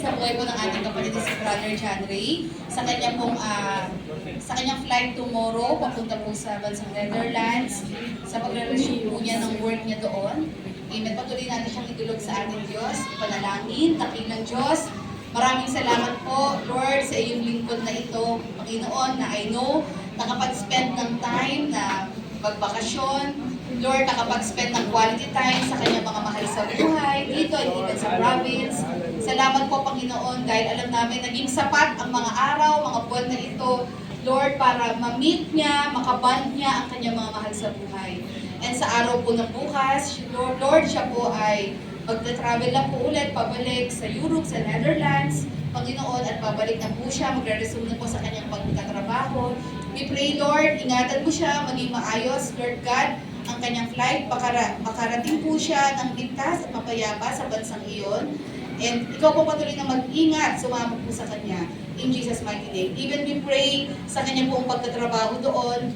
sa buhay po ng ating kapatid si Brother John Ray. Sa kanya pong sa kanyang flight tomorrow, papunta po sa bansang Netherlands, sa pagre-resume po niya ng work niya doon. Amen. Patuloy natin siyang idulog sa ating Diyos, ipanalangin, dakilang Diyos. Maraming salamat po, Lord, sa iyong lingkod na ito, Panginoon, na I know, nakapag-spend ng time na magbakasyon. Lord, nakapag-spend ng quality time sa kanyang mga mahal sa buhay, dito and even sa province. Salamat po, Panginoon, dahil alam namin naging sapat ang mga araw, mga buwan na ito, Lord, para ma-meet niya, makaband niya ang kanyang mga mahal sa buhay. And sa araw po ng bukas, Lord, siya po ay magta-travel lang po ulit, pabalik sa Europe, sa Netherlands, Panginoon, at pabalik na po siya, magre-resume na po sa kanyang pagtatrabaho. We pray, Lord, ingatan mo siya, maging maayos, Lord God, ang kanyang flight, makarating po siya ng ligtas at mapayapa sa bansang iyon. And ikaw po patuloy na mag-ingat, sumama po sa kanya, in Jesus' mighty name. Even we pray sa kanya po ang pagtatrabaho doon.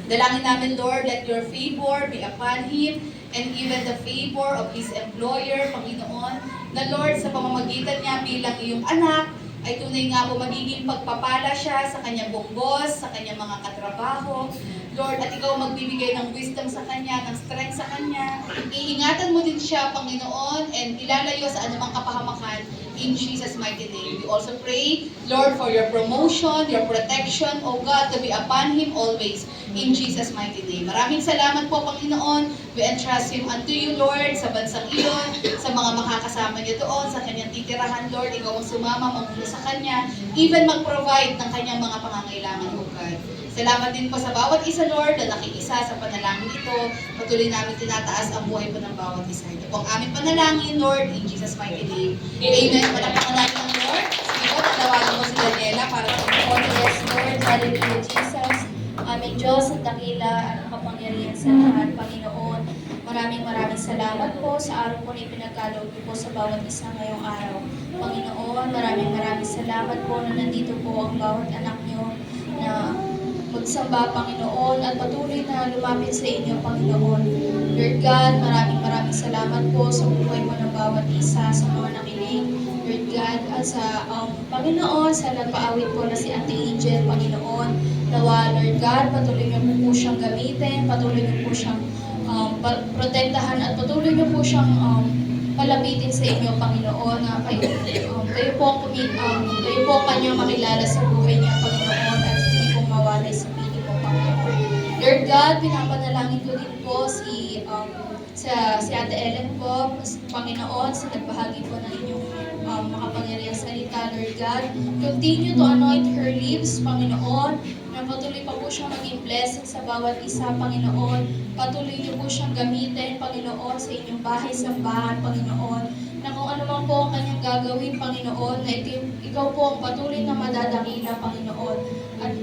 Dalangin namin, Lord, let your favor be upon him, and even the favor of his employer, Panginoon, na Lord, sa pamamagitan niya bilang iyong anak, ay tunay nga po magiging pagpapala siya sa kanyang buong boss, sa kanyang mga katrabaho. Lord, at ikaw magbibigay ng wisdom sa kanya, ng strength sa kanya. Iingatan mo din siya, Panginoon, and ilalayo sa anumang kapahamakan in Jesus' mighty name. We also pray, Lord, for your promotion, your protection, O God, to be upon him always in Jesus' mighty name. Maraming salamat po, Panginoon. We entrust him unto you, Lord, sa bansang iyon, sa mga makakasama niya doon, sa kanyang titirahan, Lord. Ikaw ang sumama, mamuno sa kanya, even mag-provide ng kanyang mga pangangailangan, O God. Salamat din po sa bawat isa, Lord, na nakiisa sa panalangin ito. Patuloy namin tinataas ang buhay po ng bawat isa. Ito po ang aming panalangin, Lord, in Jesus' mighty name. Amen. Malapang natin ang Lord. Sige po, tatawagan ko si Daniela para sa Yes, Lord, hallelujah, Jesus. Aming Diyos at dakila at kapangyarihan sa lahat, Panginoon. Maraming salamat po sa araw po na ipinagkaloob po sa bawat isa ngayong araw. Panginoon, maraming salamat po na nandito po ang bawat anak niyo na magsamba, Panginoon, at patuloy na lumapit sa inyo, Panginoon. Lord God, maraming salamat po sa buhay mo ng bawat isa, sa mga nakinig, Lord God, at sa Panginoon, sa nagpaawit po na si Ate Angel, Panginoon, nawa, Lord God, patuloy niyo po siyang gamitin, patuloy niyo po siyang protektahan, at patuloy niyo po siyang palapitin sa inyo, Panginoon, na kayo po kanyang makilala sa buhay niya, Panginoon, at hindi po mawalay sa piling mo, Panginoon. Lord God, pinapanalangin ko din po si Ate Ellen po, Panginoon, sa nagbahagi po ng inyong makapangyarihang salita, Lord God. Continue to anoint her lips, Panginoon, na patuloy pa po siyang maging blessing sa bawat isa, Panginoon. Patuloy niyo po siyang gamitin, Panginoon, sa inyong bahay-sambahan, Panginoon, na kung ano man po ang kanyang gagawin, Panginoon, na ikaw po ang patuloy na madadakila, Panginoon, at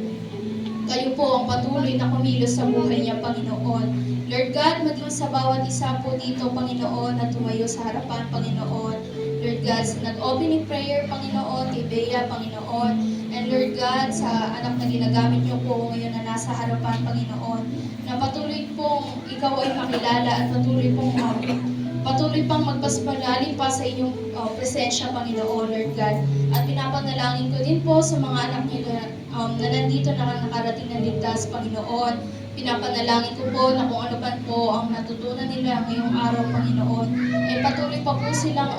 kayo po ang patuloy na kumilos sa buhay niya, Panginoon. Lord God, maging sa bawat isa po dito, Panginoon, na tumayo sa harapan, Panginoon. Lord God, sa nag-opening prayer, Panginoon, kay Bea, Panginoon, and Lord God, sa anak na ginagamit niyo po ngayon na nasa harapan, Panginoon, na patuloy pong ikaw ay makilala at patuloy pang magpaspalalim pa sa inyong presensya, Panginoon, Lord God. At pinapanalangin ko din po sa mga anak niyo na nandito na nakarating na ligtas, Panginoon. Pinapanalangin ko po na kung ano pa po ang natutunan nila ngayong araw, Panginoon, ay patuloy pa po silang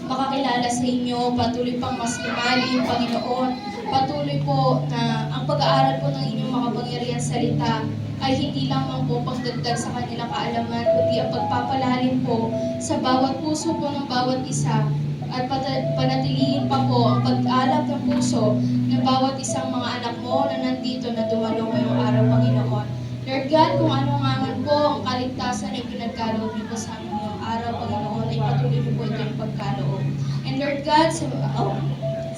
makakilala sa inyo, patuloy pang mas lumalim, Panginoon. Patuloy po na ang pag-aaral po ng inyong makapangyarihan salita ay hindi lamang po pagdagdag sa kanilang kaalaman, kundi ang pagpapalalim po sa bawat puso po ng bawat isa, at panatiliin pa po ang pag-alab ng puso ng bawat isang mga anak mo na nandito na dumalo ngayong araw, Panginoon. Lord God, kung ano nga man po ang kaligtasan ay pinagkaloob niyo po sa amin ngayong araw, Panginoon, ay patuloy niyo po ito yung pagkaloob. And Lord God,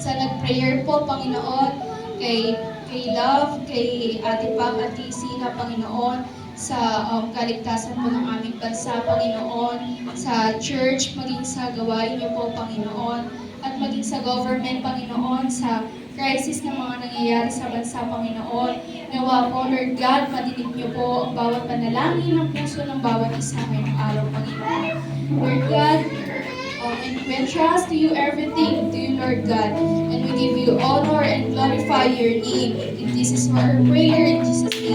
sa nag-prayer po, Panginoon, kay Love, kay Ate Pam at Sina, Panginoon, sa kaligtasan po ng aming bansa, Panginoon, sa church, maging sa gawain niyo po, Panginoon, at maging sa government, Panginoon, sa crisis na mga nangyayari sa bansa, Panginoon. Nawa po, Lord God, madinig niyo po ang bawat panalangin ng puso ng bawat isa ngayong araw, Panginoon. Lord God, and we entrust to you everything, to you, Lord Lord God, and we give you honor and glorify your name. And this is our prayer in Jesus' name.